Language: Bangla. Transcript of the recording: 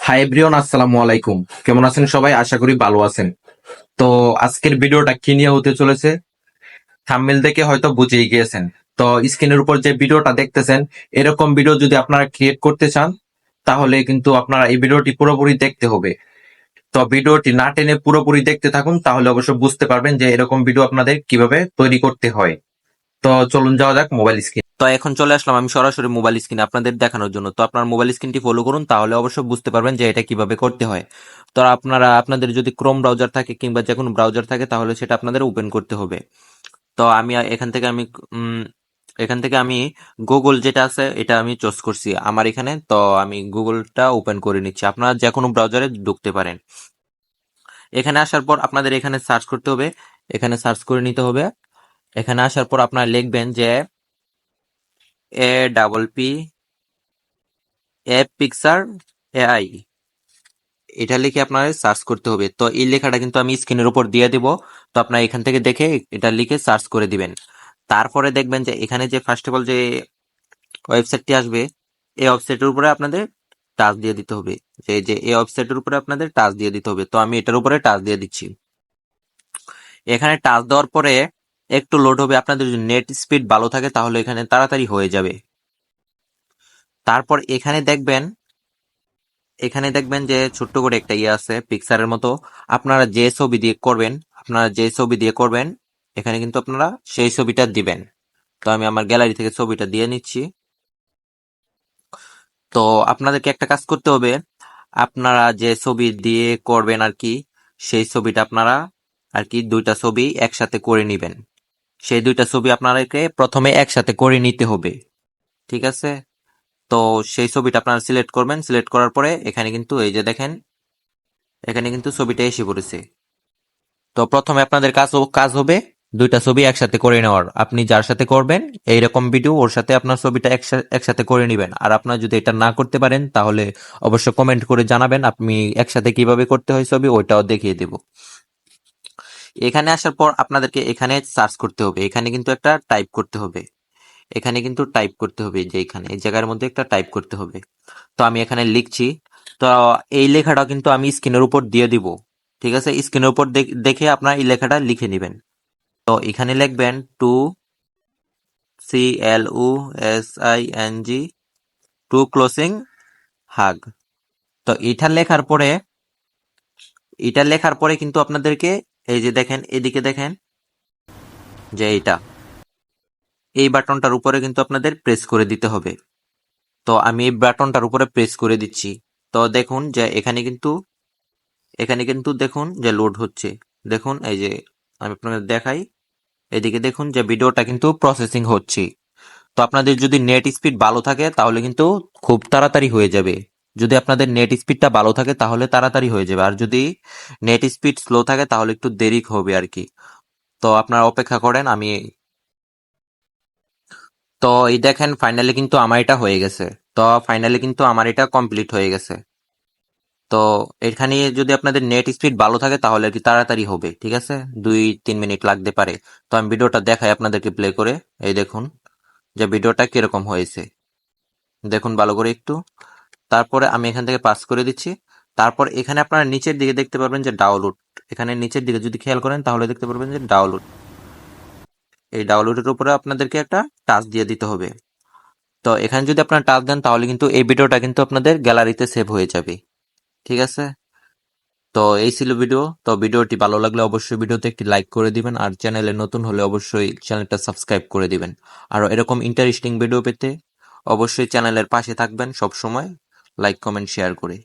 হাই এভরিওয়ান, আসসালামু আলাইকুম। কেমন আছেন সবাই? আশা করি ভালো আছেন। তো আজকের ভিডিওটা কি নিয়ে হতে চলেছে থাম্বনেল দেখে হয়তো বুঝেই গিয়েছেন। তো স্ক্রিনের উপর যে ভিডিওটা দেখতেছেন, এরকম ভিডিও যদি আপনারা ক্রিয়েট করতে চান তাহলে কিন্তু আপনারা এই ভিডিওটি পুরোপুরি দেখতে হবে। তো ভিডিওটি না টেনে পুরোপুরি দেখতে থাকুন, তাহলে অবশ্য বুঝতে পারবেন যে এরকম ভিডিও আপনাদের কিভাবে তৈরি করতে হয়। তো চলুন যাওয়া যাক মোবাইল স্ক্রিন। তো এখন চলে আসলাম আমি সরাসরি মোবাইল স্ক্রিনে আপনাদের দেখানোর জন্য। তো আপনার মোবাইল স্ক্রিনটি ফলো করুন, তাহলে অবশ্যই বুঝতে পারবেন যে এটা কিভাবে করতে হয়। তো আপনাদের যদি ক্রোম ব্রাউজার থাকে কিংবা যে কোনো ব্রাউজার থাকে তাহলে সেটা আপনাদের ওপেন করতে হবে। তো আমি উম, এখান থেকে আমি গুগল যেটা আছে এটা আমি চুজ করছি আমার এখানে। তো আমি গুগলটা ওপেন করে নিচ্ছি, আপনারা যে কোনো ব্রাউজারে ঢুকতে পারেন। এখানে আসার পর আপনাদের এখানে সার্চ করতে হবে, এখানে সার্চ করে নিতে হবে। এখানে আসার পর আপনারা লিখবেন যে APP পিকচার AI, এটা লিখে আপনার সার্চ করতে হবে। তো এই লেখাটা কিন্তু আমি স্ক্রিনের উপর দিয়ে দিব। তো আপনার এখান থেকে দেখে এটা লিখে সার্চ করে দিবেন। তারপরে দেখবেন যে এখানে যে ফার্স্ট অফ অল যে ওয়েবসাইটটি আসবে, এই ওয়েবসাইটের উপরে আপনাদের টাচ দিয়ে দিতে হবে। যে এই ওয়েবসাইটের উপরে আপনাদের টাচ দিয়ে দিতে হবে। তো আমি এটার উপরে টাচ দিয়ে দিচ্ছি। এখানে টাচ দেওয়ার পরে একটু লোড হবে। আপনাদের যদি নেট স্পিড ভালো থাকে তাহলে এখানে তাড়াতাড়ি হয়ে যাবে। তারপর এখানে দেখবেন যে ছোট্ট করে একটা ইয়ে আছে পিকচারের মতো। আপনারা যে ছবি দিয়ে করবেন এখানে কিন্তু আপনারা সেই ছবিটা দিবেন। তো আমি আমার গ্যালারি থেকে ছবিটা দিয়ে নিচ্ছি। তো আপনাদেরকে একটা কাজ করতে হবে, আপনারা যে ছবি দিয়ে করবেন আর কি, সেই ছবিটা আপনারা আর কি দুইটা ছবি একসাথে করে নিবেন। সেই দুইটা ছবি আপনাদেরকে প্রথমে একসাথে করে নিতে হবে, ঠিক আছে? তো সেই ছবিটা আপনারা সিলেক্ট করবেন। সিলেক্ট করার পরে এখানে কিন্তু এই যে দেখেন, এখানে কিন্তু ছবিটা এসে পড়েছে। তো প্রথমে আপনাদের কাজ হবে দুইটা ছবি একসাথে করে নেওয়ার। আপনি যার সাথে করবেন এইরকম ভিডিও, ওর সাথে আপনার ছবিটা একসাথে করে নেবেন। আর আপনার যদি এটা না করতে পারেন তাহলে অবশ্য কমেন্ট করে জানাবেন, আপনি একসাথে কিভাবে করতে হয় ছবি ওইটাও দেখিয়ে দেব। এখানে আসার পর আপনাদেরকে এখানে সার্চ করতে হবে, এখানে কিন্তু একটা টাইপ করতে হবে। এখানে কিন্তু টাইপ করতে হবে, যে এখানে এই জায়গার মধ্যে একটা টাইপ করতে হবে। তো আমি এখানে লিখছি। তো এই লেখাটা কিন্তু আমি স্ক্রিনের উপর দিয়ে দিব, ঠিক আছে? স্ক্রিনের উপর দেখে আপনার এই লেখাটা লিখে নেবেন। তো এখানে লিখবেন টু CLUSING, টু ক্লোজিং হাগ। তো এটা লেখার পরে কিন্তু আপনাদেরকে এই যে দেখেন, এদিকে দেখেন যে এই বাটনটার উপরে কিন্তু আপনাদের প্রেস করে দিতে হবে। তো আমি এই বাটনটার উপরে প্রেস করে দিচ্ছি। তো দেখুন যে এখানে কিন্তু দেখুন যে লোড হচ্ছে। দেখুন এই যে আমি আপনাদের দেখাই, এদিকে দেখুন যে ভিডিওটা কিন্তু প্রসেসিং হচ্ছে। তো আপনাদের যদি নেট স্পিড ভালো থাকে তাহলে কিন্তু খুব তাড়াতাড়ি হয়ে যাবে। যদি আপনাদের নেট স্পিডটা ভালো থাকে তাহলে তাড়াতাড়ি হয়ে যাবে, আর যদি নেট স্পিড স্লো থাকে তাহলে একটু দেরি হবে আর কি। তো আপনারা অপেক্ষা করেন। তো এই দেখেন ফাইনালি কিন্তু আমার এটা হয়ে গেছে। তো ফাইনালি কিন্তু আমার এটা কমপ্লিট হয়ে গেছে। তো এখানে যদি আপনাদের নেট স্পিড ভালো থাকে তাহলে আর কি তাড়াতাড়ি হবে, ঠিক আছে? 2-3 মিনিট লাগতে পারে। তো আমি ভিডিওটা দেখাই আপনাদেরকে প্লে করে। এই দেখুন যে ভিডিওটা কিরকম হয়েছে, দেখুন ভালো করে একটু। তারপরে আমি এখান থেকে পাস করে দিচ্ছি। তারপর এখানে আপনারা নিচের দিকে দেখতে পারবেন যে ডাউনলোড। এখানে নিচের দিকে যদি খেয়াল করেন তাহলে দেখতে পারবেন যে ডাউনলোড। এই ডাউনলোডের উপরে আপনাদেরকে একটা টাচ দিয়ে দিতে হবে। তো এখানে যদি আপনারা টাচ দেন তাহলে কিন্তু এই ভিডিওটা কিন্তু আপনাদের গ্যালারিতে সেভ হয়ে যাবে, ঠিক আছে? তো এই ছিল ভিডিও। তো ভিডিওটি ভালো লাগলে অবশ্যই ভিডিওতে একটি লাইক করে দিবেন, আর চ্যানেলে নতুন হলে অবশ্যই চ্যানেলটা সাবস্ক্রাইব করে দিবেন। আর এরকম ইন্টারেস্টিং ভিডিও পেতে অবশ্যই চ্যানেলের পাশে থাকবেন সব সময়, লাইক কমেন্ট শেয়ার করে।